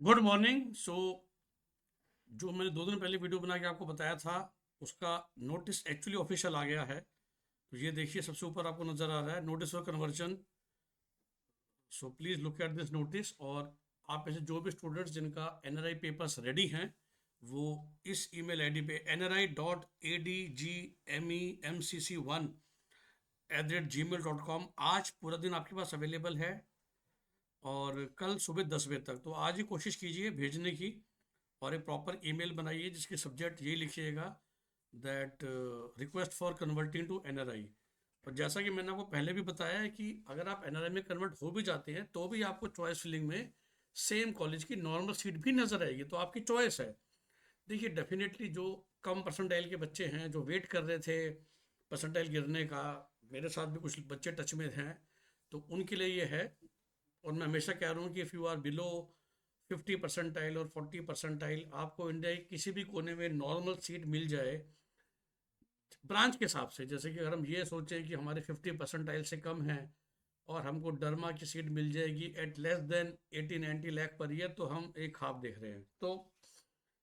Good morning. जो मैंने 2 दिन पहले वीडियो बना के आपको बताया था, उसका नोटिस एक्चुअली ऑफिशियल आ गया है। तो ये देखिए, सबसे ऊपर आपको नज़र आ रहा है notice for conversion. So please look at this notice. और आप ऐसे जो भी स्टूडेंट्स जिनका NRI पेपर्स रेडी हैं, वो इस ईमेल आईडी पे nri.adgmemcc1@gmail.com आज पूरा दिन आपके पास अवेलेबल है, और कल सुबह 10 बजे तक। तो आज ही कोशिश कीजिए भेजने की, और एक प्रॉपर ईमेल बनाइए जिसकी सब्जेक्ट यही लिखिएगा that request for converting to NRI। और जैसा कि मैंने आपको पहले भी बताया है कि अगर आप NRI में कन्वर्ट हो भी जाते हैं तो भी आपको चॉइस फिलिंग में सेम कॉलेज की नॉर्मल सीट भी नज़र आएगी, तो आपकी चॉइस है। देखिए, डेफिनेटली जो कम परसेंटाइल के बच्चे हैं जो वेट कर रहे थे परसेंटाइल गिरने का, मेरे साथ भी कुछ बच्चे टच में हैं, तो उनके लिए ये है। और मैं हमेशा कह रहा हूँ कि if you are below 50 percentile और 40 परसेंटाइल, आपको इंडिया के किसी भी कोने में नॉर्मल सीट मिल जाए ब्रांच के हिसाब से। जैसे कि अगर हम ये सोचें कि हमारे 50 परसेंटाइल से कम हैं और हमको डरमा की सीट मिल जाएगी eight less than 80-90 lakh per year, तो हम एक ख्वाब देख रहे हैं। तो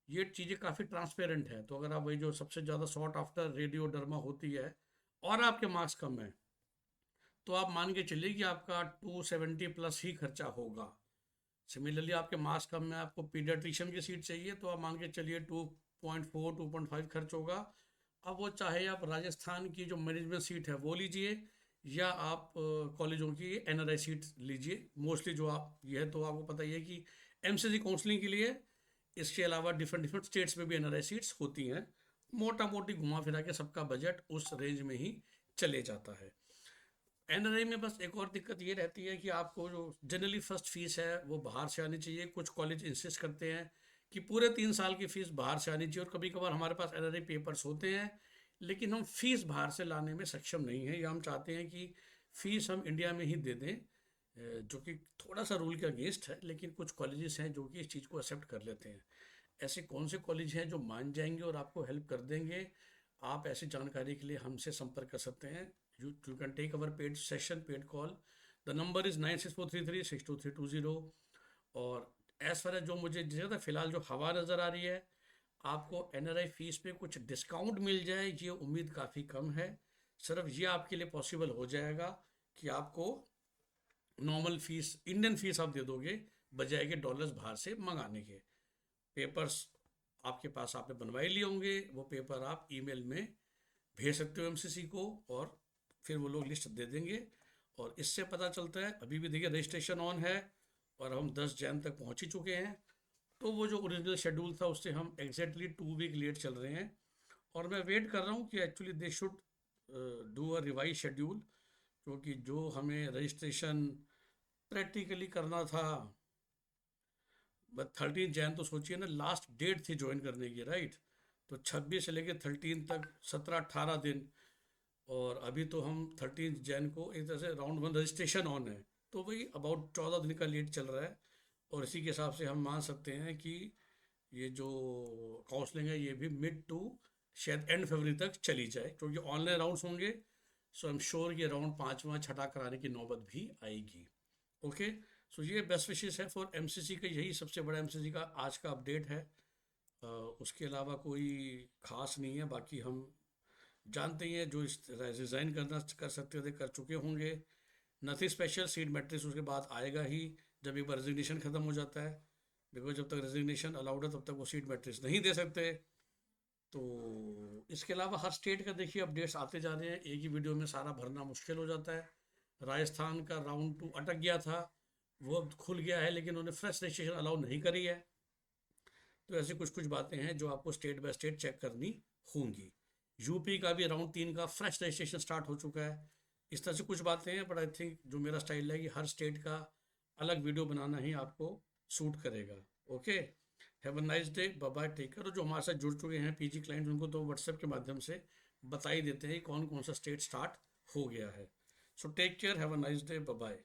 ये चीज़ें काफ़ी ट्रांसपेरेंट है। तो अगर आप वही जो सबसे ज़्यादा शॉर्ट आफ्टर रेडियो डरमा होती है और आपके मार्क्स कम हैं, तो आप मान के चलिए कि आपका 270 प्लस ही खर्चा होगा। सिमिलरली आपके मार्क्स कम में आपको पीडियाट्रिशियन की सीट चाहिए, तो आप मान के चलिए 2.4 2.5 खर्च होगा। अब वो चाहे आप राजस्थान की जो मैनेजमेंट सीट है वो लीजिए, या आप कॉलेजों की NRI सीट लीजिए। मोस्टली जो आप ये है, तो आपको पता ही है कि MCC काउंसलिंग के लिए इसके अलावा डिफरेंट डिफरेंट स्टेट्स में भी NRI सीट्स होती हैं। मोटा मोटी घुमा फिरा के सबका बजट उस रेंज में ही चले जाता है। NRI में बस एक और दिक्कत ये रहती है कि आपको जो जनरली फर्स्ट फीस है वो बाहर से आनी चाहिए। कुछ कॉलेज इंसिस्ट करते हैं कि पूरे 3 साल की फीस बाहर से आनी चाहिए, और कभी कभार हमारे पास NRI पेपर्स होते हैं लेकिन हम फीस बाहर से लाने में सक्षम नहीं हैं, या हम चाहते हैं कि फ़ीस हम इंडिया में ही दे दें, जो कि थोड़ा सा रूल के अगेंस्ट है। लेकिन कुछ कॉलेजेस हैं जो कि इस चीज़ को एक्सेप्ट कर लेते हैं। ऐसे कौन से कॉलेज हैं जो मान जाएंगे और आपको हेल्प कर देंगे? आप ऐसी जानकारी के लिए हमसे संपर्क कर सकते हैं। You can take our paid session, paid call. The number is 9643362320। और एज फार एज जो मुझे ज़्यादा फिलहाल जो हवा नज़र आ रही है, आपको NRI फीस पे कुछ डिस्काउंट मिल जाए, ये उम्मीद काफ़ी कम है। सिर्फ ये आपके लिए पॉसिबल हो जाएगा कि आपको नॉर्मल फीस, इंडियन फीस आप दे दोगे बजाय के डॉलर्स बाहर से मंगाने के। पेपर्स आपके पास आपने बनवाए लिए होंगे, वो पेपर आप ईमेल में भेज सकते हो MCC को, और फिर वो लोग लिस्ट दे देंगे। और इससे पता चलता है, अभी भी देखिए रजिस्ट्रेशन ऑन है और हम 10 जैन तक पहुंच ही चुके हैं। तो वो जो ओरिजिनल शेड्यूल था उससे हम एग्जैक्टली 2 वीक लेट चल रहे हैं। और मैं वेट कर रहा हूँ कि actually they should do a revise schedule, क्योंकि जो हमें रजिस्ट्रेशन प्रैक्टिकली करना था, बस 13 जैन, तो सोचिए ना लास्ट डेट थी ज्वाइन करने की, राइट? तो 26 से लेके 13 तक 17-18 दिन। और अभी तो हम 13 जैन को एक तरह से राउंड 1 रजिस्ट्रेशन ऑन है, तो वही अबाउट 14 दिन का लेट चल रहा है। और इसी के हिसाब से हम मान सकते हैं कि ये जो काउंसलिंग है ये भी मिड टू शायद एंड फरवरी तक चली जाए, क्योंकि ऑनलाइन राउंड्स होंगे। सो आई एम श्योर ये राउंड 5वां छठा कराने की नौबत भी आएगी। ओके। सो ये बेस्ट विशेष है फॉर MCC का, यही सबसे बड़ा MCC का आज का अपडेट है। उसके अलावा कोई खास नहीं है। बाकी हम जानते ही हैं जो इस रिज़ाइन करना कर सकते थे कर चुके होंगे। Nothing special. सीट मैट्रिक्स उसके बाद आएगा ही जब एक बार रेजिग्नेशन ख़त्म हो जाता है, बिकॉज जब तक रेजिग्नेशन अलाउड है तब तक वो सीट मैट्रिक्स नहीं दे सकते। तो इसके अलावा हर स्टेट का देखिए अपडेट्स आते जा रहे हैं, एक ही वीडियो में सारा भरना मुश्किल हो जाता है। राजस्थान का राउंड 2 अटक गया था, वो अब खुल गया है, लेकिन उन्होंने फ्रेश रजिस्ट्रेशन अलाउ नहीं करी है। तो ऐसी कुछ कुछ बातें हैं जो आपको स्टेट बाय स्टेट चेक करनी होंगी। यूपी का भी राउंड 3 का फ्रेश रजिस्ट्रेशन स्टार्ट हो चुका है। इस तरह से कुछ बातें हैं, बट आई थिंक जो मेरा स्टाइल है कि हर स्टेट का अलग वीडियो बनाना ही आपको सूट करेगा। Okay. Have a nice day, bye bye, take care. और जो हमारे साथ जुड़ चुके हैं PG क्लाइंट, उनको तो व्हाट्सएप के माध्यम से बता ही देते हैं कौन कौन सा स्टेट स्टार्ट हो गया है। So take care, have a nice day, bye bye.